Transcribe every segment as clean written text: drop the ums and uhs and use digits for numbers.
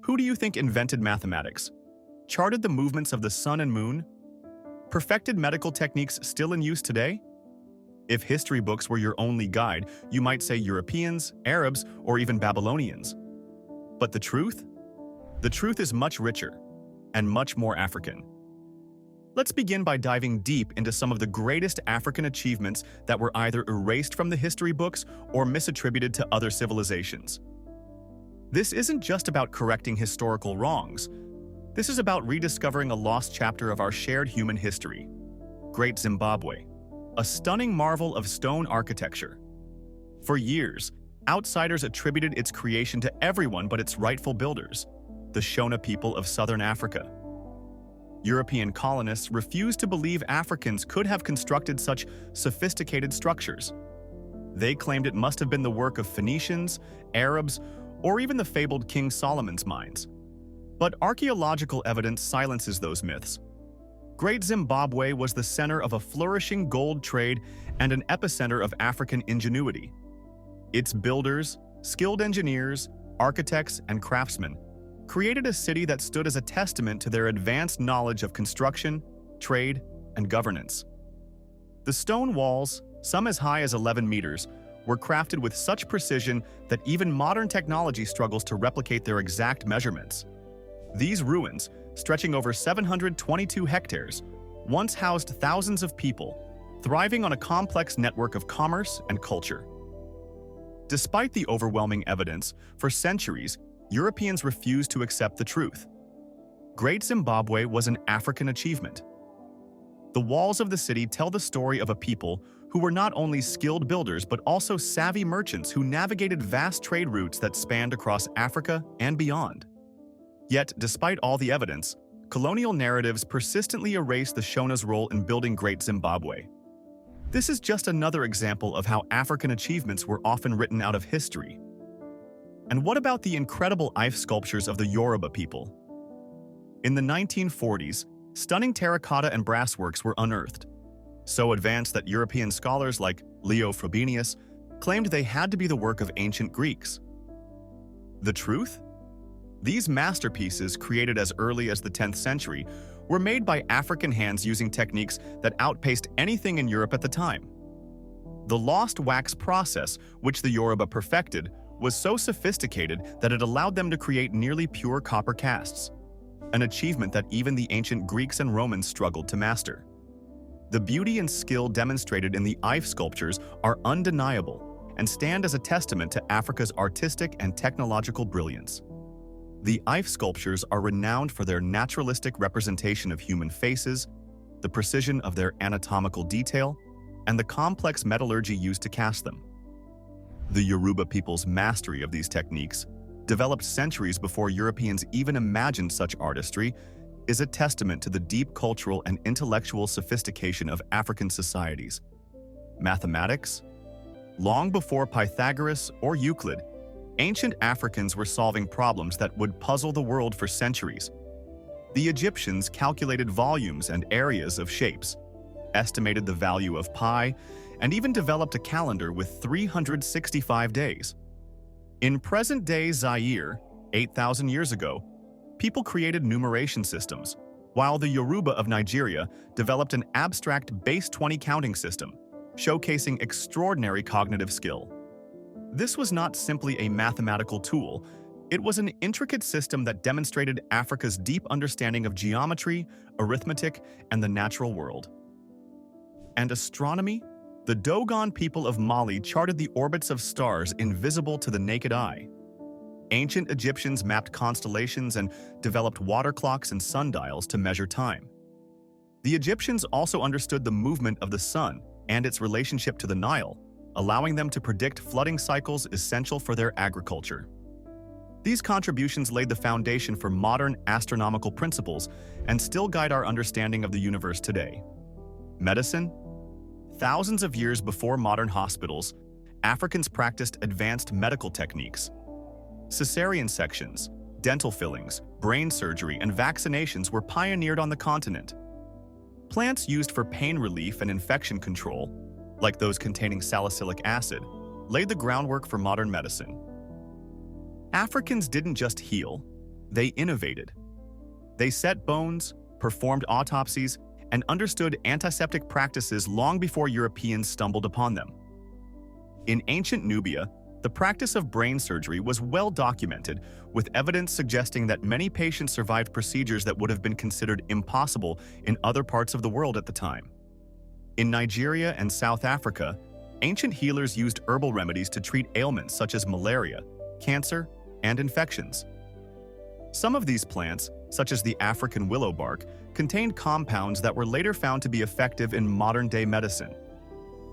Who do you think invented mathematics? Charted the movements of the sun and moon? Perfected medical techniques still in use today? If history books were your only guide, you might say Europeans, Arabs, or even Babylonians. But the truth? The truth is much richer and much more African. Let's begin by diving deep into some of the greatest African achievements that were either erased from the history books or misattributed to other civilizations. This isn't just about correcting historical wrongs. This is about rediscovering a lost chapter of our shared human history. Great Zimbabwe, a stunning marvel of stone architecture. For years, outsiders attributed its creation to everyone but its rightful builders, the Shona people of southern Africa. European colonists refused to believe Africans could have constructed such sophisticated structures. They claimed it must have been the work of Phoenicians, Arabs, or even the fabled King Solomon's mines. But archaeological evidence silences those myths. Great Zimbabwe was the center of a flourishing gold trade and an epicenter of African ingenuity. Its builders, skilled engineers, architects, and craftsmen created a city that stood as a testament to their advanced knowledge of construction, trade, and governance. The stone walls, some as high as 11 meters, were crafted with such precision that even modern technology struggles to replicate their exact measurements. These ruins, stretching over 722 hectares, once housed thousands of people, thriving on a complex network of commerce and culture. Despite the overwhelming evidence, for centuries, Europeans refused to accept the truth. Great Zimbabwe was an African achievement. The walls of the city tell the story of a people who were not only skilled builders but also savvy merchants who navigated vast trade routes that spanned across Africa and beyond. Yet, despite all the evidence, colonial narratives persistently erase the Shona's role in building Great Zimbabwe. This is just another example of how African achievements were often written out of history. And what about the incredible ife sculptures of the Yoruba people? In the 1940s, stunning terracotta and brass works were unearthed, so advanced that European scholars like Leo Frobenius claimed they had to be the work of ancient Greeks. The truth? These masterpieces, created as early as the 10th century, were made by African hands using techniques that outpaced anything in Europe at the time. The lost wax process, which the Yoruba perfected, was so sophisticated that it allowed them to create nearly pure copper casts, an achievement that even the ancient Greeks and Romans struggled to master. The beauty and skill demonstrated in the ife sculptures are undeniable and stand as a testament to Africa's artistic and technological brilliance. The ife sculptures are renowned for their naturalistic representation of human faces, the precision of their anatomical detail, and the complex metallurgy used to cast them. The Yoruba people's mastery of these techniques, developed centuries before Europeans even imagined such artistry, is a testament to the deep cultural and intellectual sophistication of African societies. Mathematics? Long before Pythagoras or Euclid, ancient Africans were solving problems that would puzzle the world for centuries. The Egyptians calculated volumes and areas of shapes, estimated the value of pi, and even developed a calendar with 365 days. In present-day Zaire, 8,000 years ago, people created numeration systems, while the Yoruba of Nigeria developed an abstract base 20 counting system, showcasing extraordinary cognitive skill. This was not simply a mathematical tool, it was an intricate system that demonstrated Africa's deep understanding of geometry, arithmetic, and the natural world. And astronomy? The Dogon people of Mali charted the orbits of stars invisible to the naked eye. Ancient Egyptians mapped constellations and developed water clocks and sundials to measure time. The Egyptians also understood the movement of the sun and its relationship to the Nile, allowing them to predict flooding cycles essential for their agriculture. These contributions laid the foundation for modern astronomical principles and still guide our understanding of the universe today. Medicine? Thousands of years before modern hospitals, Africans practiced advanced medical techniques. Cesarean sections, dental fillings, brain surgery, and vaccinations were pioneered on the continent. Plants used for pain relief and infection control, like those containing salicylic acid, laid the groundwork for modern medicine. Africans didn't just heal, They innovated. They set bones, performed autopsies, and understood antiseptic practices long before Europeans stumbled upon them. In ancient Nubia, the practice of brain surgery was well documented, with evidence suggesting that many patients survived procedures that would have been considered impossible in other parts of the world at the time. In Nigeria and South Africa, ancient healers used herbal remedies to treat ailments such as malaria, cancer, and infections. Some of these plants, such as the African willow bark, contained compounds that were later found to be effective in modern-day medicine.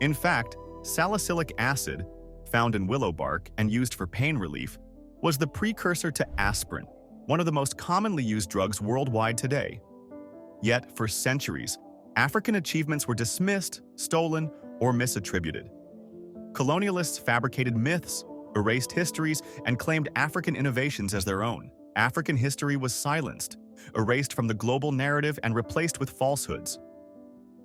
In fact, salicylic acid, found in willow bark and used for pain relief, was the precursor to aspirin, one of the most commonly used drugs worldwide today. Yet, for centuries, African achievements were dismissed, stolen, or misattributed. Colonialists fabricated myths, erased histories, and claimed African innovations as their own. African history was silenced, erased from the global narrative, and replaced with falsehoods.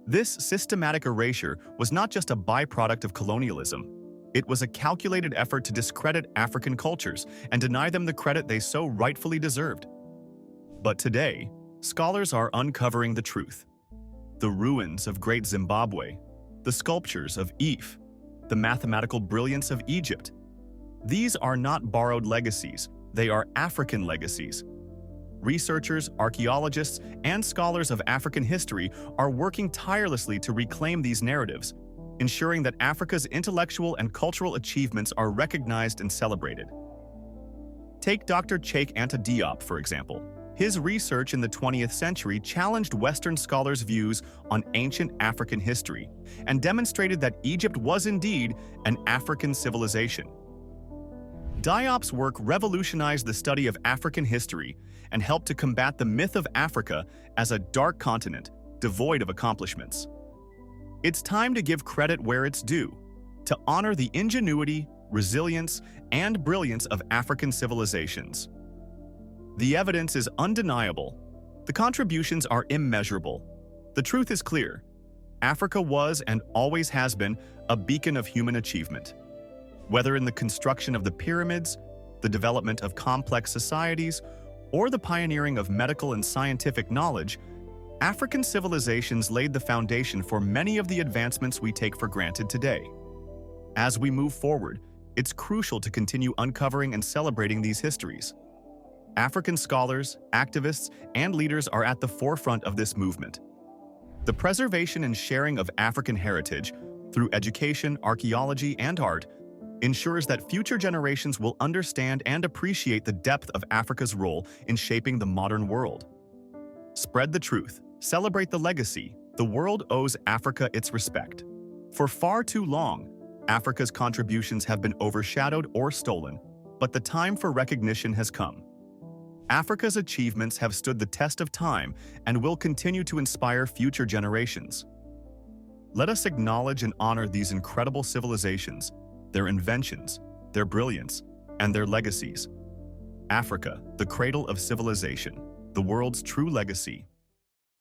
This systematic erasure was not just a byproduct of colonialism. It was a calculated effort to discredit African cultures and deny them the credit they so rightfully deserved. But today, scholars are uncovering the truth. The ruins of Great Zimbabwe, the sculptures of If, the mathematical brilliance of Egypt. These are not borrowed legacies, they are African legacies. Researchers, archaeologists, and scholars of African history are working tirelessly to reclaim these narratives, ensuring that Africa's intellectual and cultural achievements are recognized and celebrated. Take Dr. Cheikh Anta Diop, for example. His research in the 20th century challenged Western scholars' views on ancient African history and demonstrated that Egypt was indeed an African civilization. Diop's work revolutionized the study of African history and helped to combat the myth of Africa as a dark continent devoid of accomplishments. It's time to give credit where it's due, to honor the ingenuity, resilience, and brilliance of African civilizations. The evidence is undeniable. The contributions are immeasurable. The truth is clear. Africa was and always has been a beacon of human achievement. Whether in the construction of the pyramids, the development of complex societies, or the pioneering of medical and scientific knowledge, African civilizations laid the foundation for many of the advancements we take for granted today. As we move forward, it's crucial to continue uncovering and celebrating these histories. African scholars, activists, and leaders are at the forefront of this movement. The preservation and sharing of African heritage, through education, archaeology, and art, ensures that future generations will understand and appreciate the depth of Africa's role in shaping the modern world. Spread the truth. Celebrate the legacy. The world owes Africa its respect. For far too long, Africa's contributions have been overshadowed or stolen, but the time for recognition has come. Africa's achievements have stood the test of time and will continue to inspire future generations. Let us acknowledge and honor these incredible civilizations, their inventions, their brilliance, and their legacies. Africa, the cradle of civilization, the world's true legacy.